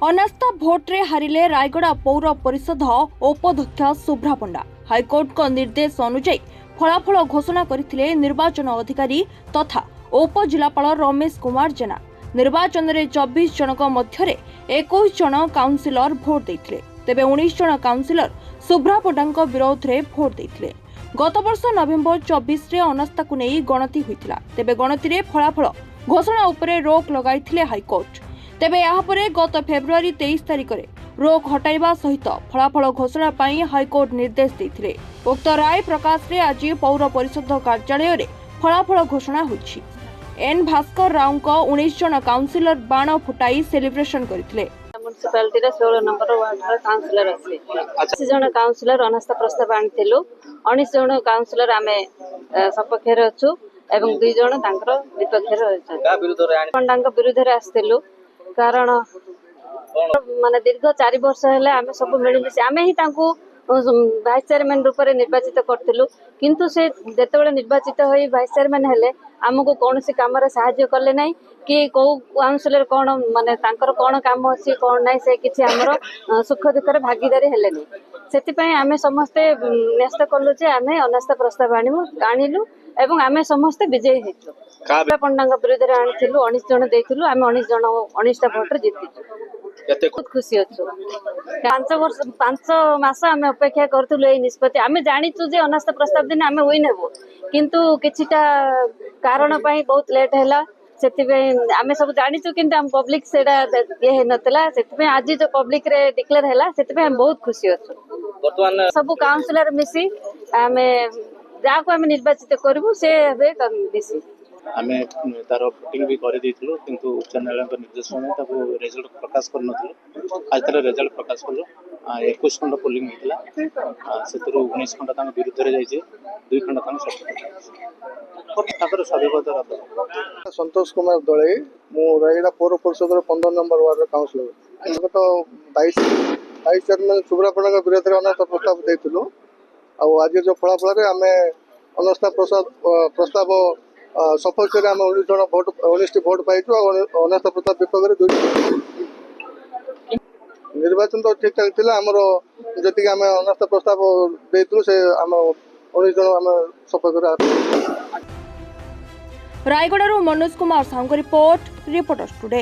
अनास्था भोट्रे हारिले रायगड़ा पौर परिषद उपाध्यक्ष शुभ्रा पंडा। हाइकोर्ट निर्देश अनुଯାयी फलाफल घोषणा करथिले निर्वाचन अधिकारी तथा उपजिलापाल रमेश कुमार जेना। निर्वाचन में 24 जनक मध्य 21 जन काउंसिलर भोट देथिले, तेबे 19 जन काउंसिलर शुभ्रा पंडा विरोध में भोट देथिले। गत वर्ष नवेम्बर 24 रे अनास्था को नहीं गणति होइतिला, तेबे गणति रे फलाफल घोषणा उपरे रोक लगाइथिले हाइकोर्ट। तेबे यापरे गत फेब्रुआरी 23 तारिख में रोक हटाइबा सहित फलाफल घोषणा पाई हाइकोर्ट निर्देश देथिले। उक्त राय प्रकाश रे आज पौर परिषद कार्यालय रे फलाफल घोषणा होइछि। एन भास्कर राव 19 जन काउंसिलर बाण फुटाई सेलिब्रेशन करथिले। म्युनिसिपालिटी 16 नंबर वार्ड रा काउंसिलर अछि। 80 जन काउंसिलर अनास्था प्रस्ताव आनिथिलु। 19 जन काउंसिलर आमे सपक्ष रे अछु एवं 2 जन तांकर विपक्ष रे अछि। का विरोध रे पंडांग विरोध रे आस्थिलु, कारण माने दीर्घ 4 वर्ष हेले आमे सब मिलिमिशि आमे ही तांको भाइस चेयरमैन रूप में निर्वाचित करथिलु, किंतु से जेतेबेले निर्वाचित होई भाइस चेयरमैन हेले आमको कौन सी काम साहाय्य कले नहीं कि कौ काउंसिलर कौन माने तांकर कौन काम अच्छी कौन नहीं से किसी आमर सुख दुख भागीदारी हेले नहीं। सेतिपई आमे समस्ते न्यस्त कलु जे आमे अनास्था प्रस्ताव आनिलु एवं आमे समस्ते विजयी हेतु। पंडांग विरुद्ध रे आनिथिलु, 19 जन देथिलु, आमे 19 जन 19टा भोट रे जीतिचु। बहुत खुशी अच्छु। 5 मास आमे अपेक्षा करथुलु ए निष्पत्ति। आमे जानिचु जे अनास्था प्रस्ताव दिन आमे विन हेबो, किंतु किछिटा कारण पई बहुत लेट हैला। सेतिपई आमे सब जानिचु, किंतु हम पब्लिक सेडा ये हे नतला। सेतिपई आज जो पब्लिक रे डिक्लेयर हैला, सेतिपई हम बहुत खुशी अच्छु। वर्तमान सब काउंसिलर मिसी आमे जाको आमे निर्वाचित करबु से हेबे मिसी आमे तार भोटिंग भी कर देथिलु, किंतु उच्च न्यायालय निर्देश में ताको रिजल्ट प्रकाश कर नथिलु। आज तार रिजल्ट प्रकाश करलो। 21 खंड पोलिंग होइतिला, सेतरु 19 खंड तांग विरुद्ध रे जाइजे, 2 खंड तांग सपोर्ट ताकर स्वाभिगत रहा। संतोष कुमार दळे, मु रायगड़ा पौर परिषद 15 नंबर वार्ड काउंसिलर। गत 22 चेयरमैन शुभ्रा पंडा विरोध में अनास्था प्रस्ताव देथिलु। आज जो फलाफल रे आमे अनास्था प्रस्ताव सपक्ष रे आमे 19 जन भोट 19 भोट पाइछु। अनास्था प्रस्ताव विपक्ष रे 2 निर्वाचन तो ठीक ठाक थिला। हमरो जति आमे अनास्था प्रस्ताव देथिलु से आमे 19 जन आमे सपक्ष रे। Rayagada Manoj Kumar Sahu report, reporters today.